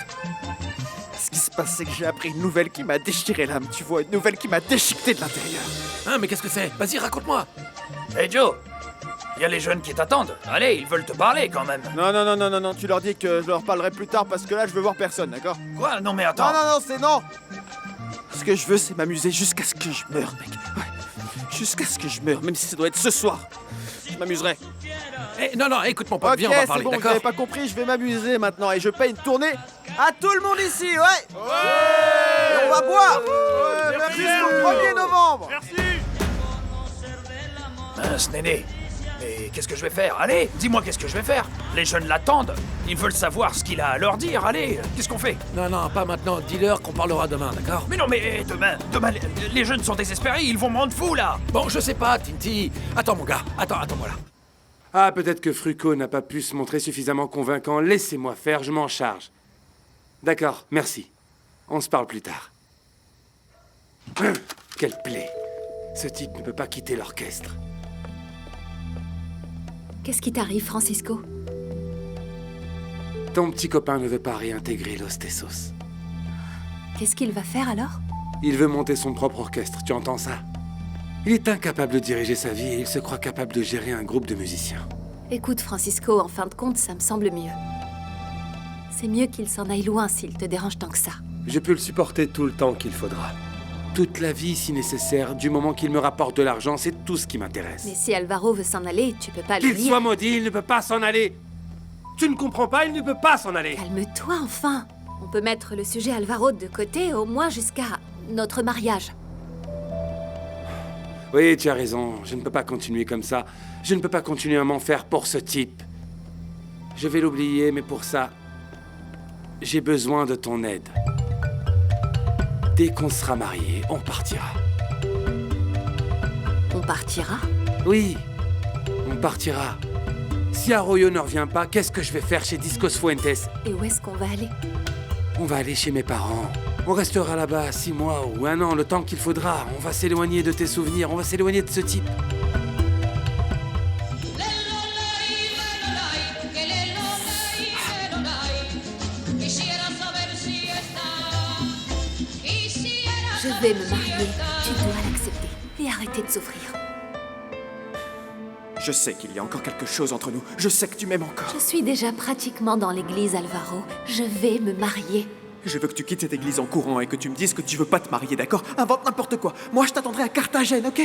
Ce qui se passe, c'est que j'ai appris une nouvelle qui m'a déchiré l'âme, tu vois, une nouvelle qui m'a déchiqueté de l'intérieur. Hein, mais qu'est-ce que c'est? Vas-y, raconte-moi. Hey Joe, il y a les jeunes qui t'attendent. Allez, ils veulent te parler quand même. Non, tu leur dis que je leur parlerai plus tard parce que là, je veux voir personne, d'accord? Quoi? Non mais attends. Non, c'est non. Ce que je veux, c'est m'amuser jusqu'à ce que je meure, mec. Ouais. Jusqu'à ce que je meure, même si ça doit être ce soir. Je m'amuserai. Non, écoute mon pote, viens, on va parler, c'est bon, d'accord? vous avez pas compris, je vais m'amuser maintenant et je paye une tournée à tout le monde ici, ouais. Et on va boire jusqu'au 1er novembre. Mince, Néné. Mais qu'est-ce que je vais faire? Allez, dis-moi qu'est-ce que je vais faire? Les jeunes l'attendent. Ils veulent savoir ce qu'il a à leur dire. Allez, qu'est-ce qu'on fait? Non, pas maintenant. Dis-leur qu'on parlera demain, d'accord? Mais non, mais demain, les jeunes sont désespérés. Ils vont me rendre fou, là. Bon, je sais pas, Tinty. Attends, mon gars. Attends-moi là. Ah, peut-être que Fruco n'a pas pu se montrer suffisamment convaincant. Laissez-moi faire, je m'en charge. D'accord, merci. On se parle plus tard. Quelle plaie. Ce type ne peut pas quitter l'orchestre. Qu'est-ce qui t'arrive, Francisco? Ton petit copain ne veut pas réintégrer Los Tesos. Qu'est-ce qu'il va faire alors? Il veut monter son propre orchestre, tu entends ça? Il est incapable de diriger sa vie et il se croit capable de gérer un groupe de musiciens. Écoute, Francisco, en fin de compte, ça me semble mieux. C'est mieux qu'il s'en aille loin s'il te dérange tant que ça. Je peux le supporter tout le temps qu'il faudra. Toute la vie, si nécessaire, du moment qu'il me rapporte de l'argent, c'est tout ce qui m'intéresse. Mais si Alvaro veut s'en aller, tu peux pas le Qu'il dire. soit maudit, il ne peut pas s'en aller. Tu ne comprends pas, il ne peut pas s'en aller. Calme-toi, enfin. On peut mettre le sujet Alvaro de côté, au moins jusqu'à notre mariage. Oui, tu as raison, je ne peux pas continuer comme ça. Je ne peux pas continuer à m'en faire pour ce type. Je vais l'oublier, mais pour ça, j'ai besoin de ton aide. Dès qu'on sera mariés, on partira. On partira? Oui, on partira. Si Arroyo ne revient pas, qu'est-ce que je vais faire chez Discos Fuentes? Et où est-ce qu'on va aller? On va aller chez mes parents. On restera là-bas 6 mois ou 1 an, le temps qu'il faudra. On va s'éloigner de tes souvenirs, on va s'éloigner de ce type. Je vais me marier. Tu dois l'accepter. Et arrêter de souffrir. Je sais qu'il y a encore quelque chose entre nous. Je sais que tu m'aimes encore. Je suis déjà pratiquement dans l'église, Alvaro. Je vais me marier. Je veux que tu quittes cette église en courant et que tu me dises que tu veux pas te marier, d'accord? Invente n'importe quoi. Moi, je t'attendrai à Carthagène, ok?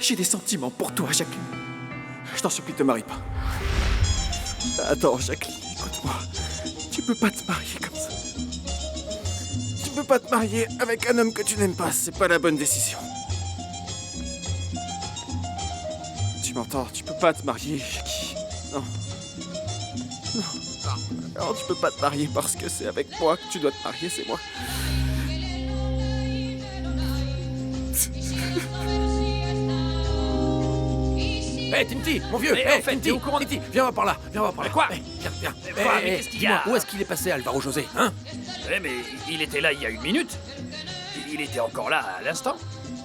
J'ai des sentiments pour toi, Jacqueline. Je t'en supplie, te marie pas. Attends, Jacqueline, écoute-moi. Tu peux pas te marier comme ça. Tu peux pas te marier avec un homme que tu n'aimes pas. C'est pas la bonne décision. Tu m'entends? Tu peux pas te marier, Jackie. Non. Non. Non, tu peux pas te marier parce que c'est avec moi que tu dois te marier, c'est moi. Hé, Tinty, mon vieux! Mais Hé, en fait, Tinty, t'es au courant Tinty, viens, on va par là, viens, on va par là. Quoi? Viens. Quoi? Mais qu'est-ce qu'il y a? Dis-moi, où est-ce qu'il est passé, Alvaro José, hein? Mais il était là il y a 1 minute. Il était encore là à l'instant.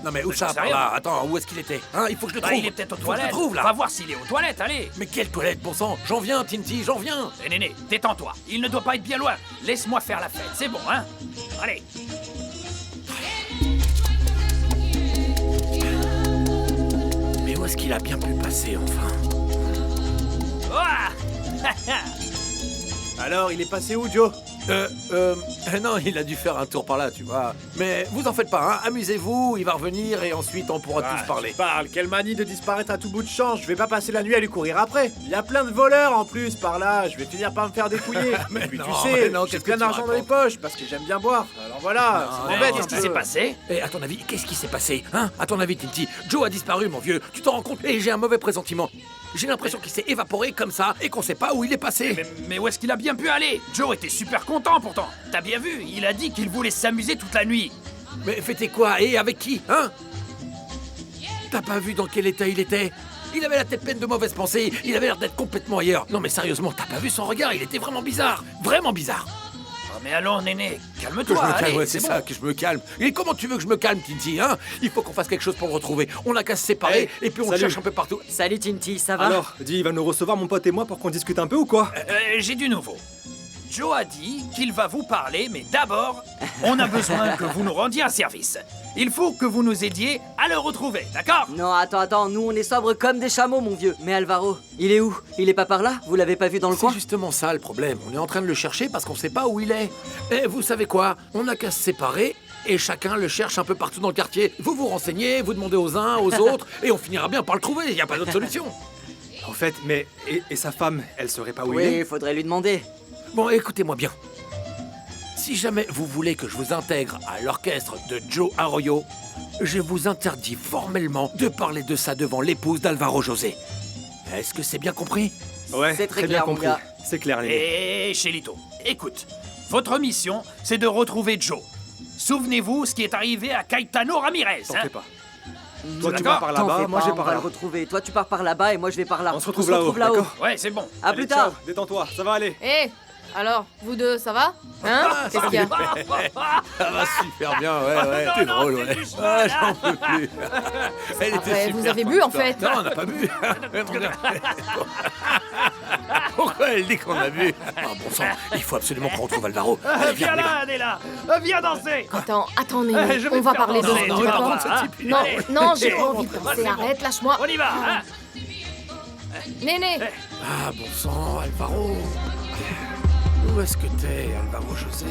Non mais où J'en ça, sais par rien. là? Attends, où est-ce qu'il était? Hein, il faut que je le Bah, trouve. il est peut-être aux Faut que je toilettes. le trouve, là. Va voir s'il est aux toilettes, allez. Mais quelle toilette, bon sang? J'en viens, Tinty, j'en viens. Hé, Néné, détends-toi. Il ne doit pas être bien loin. Laisse-moi faire la fête, c'est bon, hein? Allez. Mais où est-ce qu'il a bien pu passer, enfin? Ouah. Alors, il est passé où, Joe? Non, il a dû faire un tour par là, tu vois. Mais vous en faites pas, hein. Amusez-vous, il va revenir et ensuite on pourra tous parler. Parle, quelle manie de disparaître à tout bout de champ. Je vais pas passer la nuit à lui courir après. Il y a plein de voleurs en plus par là. Je vais finir par me faire dépouiller. Mais Et puis non, tu mais sais, non, j'ai qu'est-ce plein que tu d'argent dans les racontes? poches parce que j'aime bien boire. Alors voilà, ça m'embête. Qu'est-ce qui s'est passé? Et à ton avis, qu'est-ce qui s'est passé, hein? À ton avis, Tinty, Joe a disparu, mon vieux. Tu t'en rends compte? Et j'ai un mauvais pressentiment. J'ai l'impression qu'il s'est évaporé comme ça et qu'on sait pas où il est passé. Mais où est-ce qu'il a bien pu aller? Joe était super content pourtant. T'as bien vu? Il a dit qu'il voulait s'amuser toute la nuit. Mais fêter quoi? Et avec qui, hein? T'as pas vu dans quel état il était? Il avait la tête pleine de mauvaises pensées, il avait l'air d'être complètement ailleurs. Non mais sérieusement, t'as pas vu son regard? Il était vraiment bizarre, vraiment bizarre. Oh, mais allons, Néné, Que calme-toi. je me calme, allez, ouais, c'est bon. ça, que je me calme. Et comment tu veux que je me calme, Tinty, hein? Il faut qu'on fasse quelque chose pour le retrouver. On n'a qu'à se séparer et puis on le salut. cherche un peu partout. Salut Tinty, ça va? Alors, dis, il va nous recevoir mon pote et moi pour qu'on discute un peu ou quoi? J'ai du nouveau. Joe a dit qu'il va vous parler, mais d'abord, on a besoin que vous nous rendiez un service. Il faut que vous nous aidiez à le retrouver, d'accord? Non, attends, nous on est sobres comme des chameaux, mon vieux. Mais Alvaro, il est où? Il est pas par là? Vous l'avez pas vu dans le coin? C'est justement ça le problème. On est en train de le chercher parce qu'on sait pas où il est. Et vous savez quoi? On n'a qu'à se séparer et chacun le cherche un peu partout dans le quartier. Vous vous renseignez, vous demandez aux uns, aux autres, et on finira bien par le trouver. Il n'y a pas d'autre solution. En fait, mais. Et sa femme, elle saurait pas où il Oui, est? il faudrait lui demander. Bon, écoutez-moi bien. Si jamais vous voulez que je vous intègre à l'orchestre de Joe Arroyo, je vous interdis formellement de parler de ça devant l'épouse d'Alvaro José. Est-ce que c'est bien compris? Ouais, C'est très bien clair, mon compris. gars. C'est clair, Néné. Et Chelito, écoute, votre mission, c'est de retrouver Joe. Souvenez-vous ce qui est arrivé à Caetano Ramirez. T'en hein. fais pas. Toi, tu D'accord? vas par T'en là-bas, fais moi pas, j'ai on par va là. le retrouver. Toi tu pars par là-bas et moi je vais par là. On se retrouve là-haut, d'accord? Ouais, c'est bon. À Allez, plus tard. ciao, détends-toi, ça va aller. Hé, alors, vous deux, ça va? Hein? Qu'est-ce qu'il y a? Ça va super bien, ouais, t'es drôle, ouais. Ah, j'en peux plus. Elle était Ouais, super vous avez bu, en contente. fait. Non, on n'a pas bu. Pourquoi elle dit qu'on a vu? Ah bon sang, il faut absolument qu'on retrouve Alvaro. Allez, Viens on y va. là, Adela. Viens danser. Attends, Néné, Je vais on va te faire parler de danser, ce tu vas d'accord voir, hein. Non, Allez. non, j'ai Allez. pas envie de danser, C'est bon. arrête, lâche-moi. On y va, hein. Néné. Ah bon sang, Alvaro. Où est-ce que t'es, Alvaro José?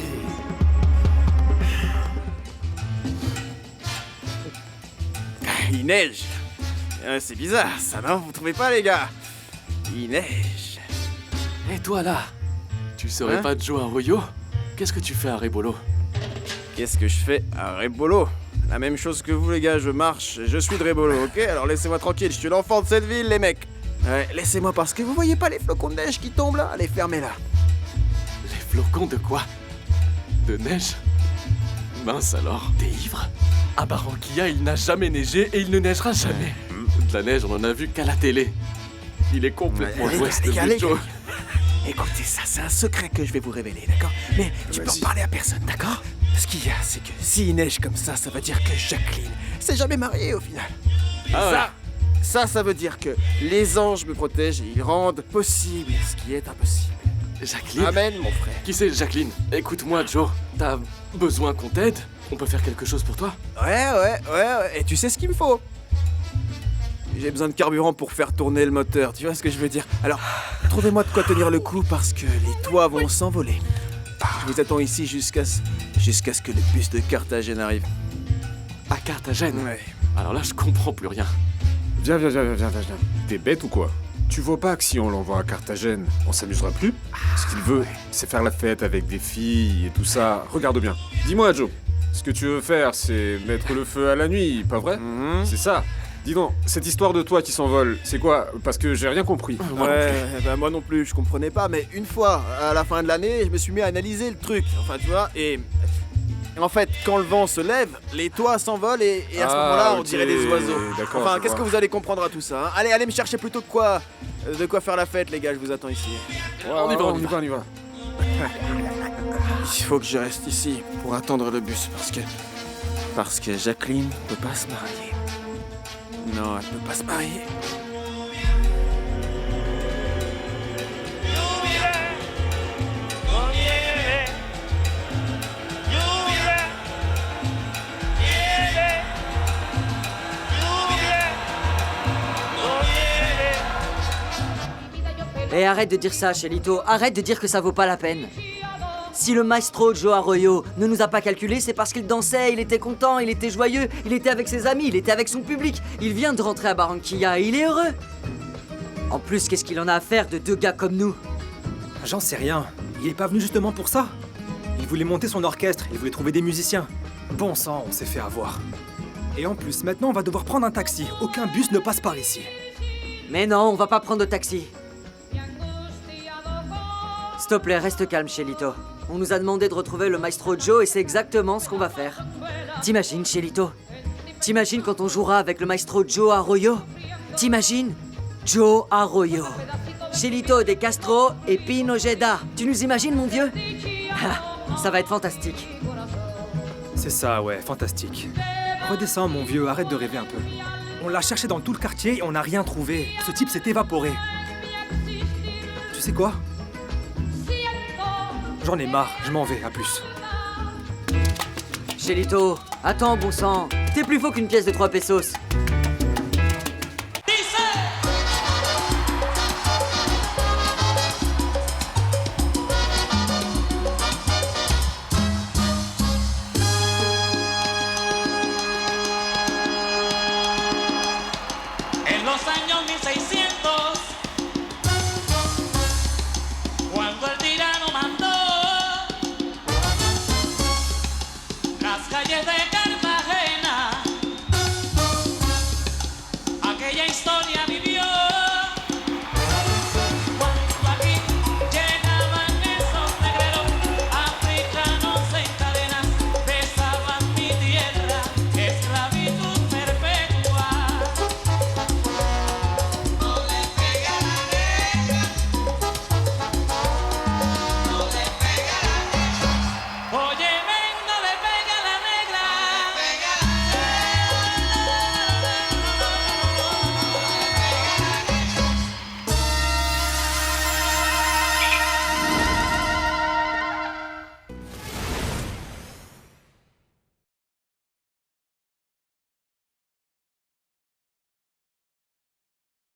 Il neige. C'est bizarre, ça, non? Vous trouvez pas, les gars? Il neige. Et toi là? Tu serais Hein? pas Joe Arroyo? Qu'est-ce que tu fais à Rebolo? Qu'est-ce que je fais à Rebolo? La même chose que vous, les gars, je marche, je suis de Rebolo, ok? Alors laissez-moi tranquille, je suis l'enfant de cette ville, les mecs. Ouais, laissez-moi parce que vous voyez pas les flocons de neige qui tombent là? Allez, fermez-la. Les flocons de quoi? De neige? Mince alors, t'es ivre? À Barranquilla, il n'a jamais neigé et il ne neigera jamais. De la neige, on en a vu qu'à la télé. Il est complètement à l'ouest de Joe. Écoutez, ça, c'est un secret que je vais vous révéler, d'accord? Mais tu peux en parler à personne, d'accord? Ce qu'il y a, c'est que s'il neige comme ça veut dire que Jacqueline s'est jamais mariée au final. Et ça veut dire que les anges me protègent et ils rendent possible ce qui est impossible. Jacqueline? Amen, mon frère. Qui c'est Jacqueline? Écoute-moi, Joe. T'as besoin qu'on t'aide? On peut faire quelque chose pour toi? Ouais. Et tu sais ce qu'il me faut? J'ai besoin de carburant pour faire tourner le moteur, tu vois ce que je veux dire? Alors, trouvez-moi de quoi tenir le coup parce que les toits vont s'envoler. Je vous attends ici jusqu'à ce que le bus de Carthagène arrive. À Carthagène? Ouais. Alors là, je comprends plus rien. Viens. T'es bête ou quoi? Tu vois pas que si on l'envoie à Carthagène, on s'amusera plus? Ce qu'il veut, c'est faire la fête avec des filles et tout ça. Regarde bien. Dis-moi, Joe, ce que tu veux faire, c'est mettre le feu à la nuit, pas vrai? C'est ça. Dis donc, cette histoire de toi qui s'envole, c'est quoi? Parce que j'ai rien compris. Moi non plus, je comprenais pas, mais une fois, à la fin de l'année, je me suis mis à analyser le truc, enfin tu vois, et en fait, quand le vent se lève, les toits s'envolent et à ce moment-là, on dirait des oiseaux. D'accord, Enfin, je qu'est-ce que vois. vous allez comprendre à tout ça, hein? Allez me chercher plutôt de quoi faire la fête, les gars, je vous attends ici. On y va. Il faut que je reste ici pour attendre le bus, parce que Jacqueline peut pas se marier. Non, elle peut pas se marier. Et arrête de dire ça, Chelito. Arrête de dire que ça vaut pas la peine. Si le maestro Joe Arroyo ne nous a pas calculé, c'est parce qu'il dansait, il était content, il était joyeux, il était avec ses amis, il était avec son public. Il vient de rentrer à Barranquilla et il est heureux. En plus, qu'est-ce qu'il en a à faire de deux gars comme nous? J'en sais rien. Il est pas venu justement pour ça. Il voulait monter son orchestre, il voulait trouver des musiciens. Bon sang, on s'est fait avoir. Et en plus, maintenant, on va devoir prendre un taxi. Aucun bus ne passe par ici. Mais non, on va pas prendre de taxi. S'il te plaît, reste calme, Chelito. On nous a demandé de retrouver le maestro Joe et c'est exactement ce qu'on va faire. T'imagines, Chelito? T'imagines quand on jouera avec le maestro Joe Arroyo? T'imagines? Joe Arroyo. Chelito de Castro et Pino Jeda. Tu nous imagines, mon vieux? Ah, ça va être fantastique. C'est ça, ouais, fantastique. Redescends, mon vieux, arrête de rêver un peu. On l'a cherché dans tout le quartier et on n'a rien trouvé. Ce type s'est évaporé. Tu sais quoi? J'en ai marre, je m'en vais, à plus. Chelito, attends, bon sang. T'es plus faux qu'une pièce de 3 pesos.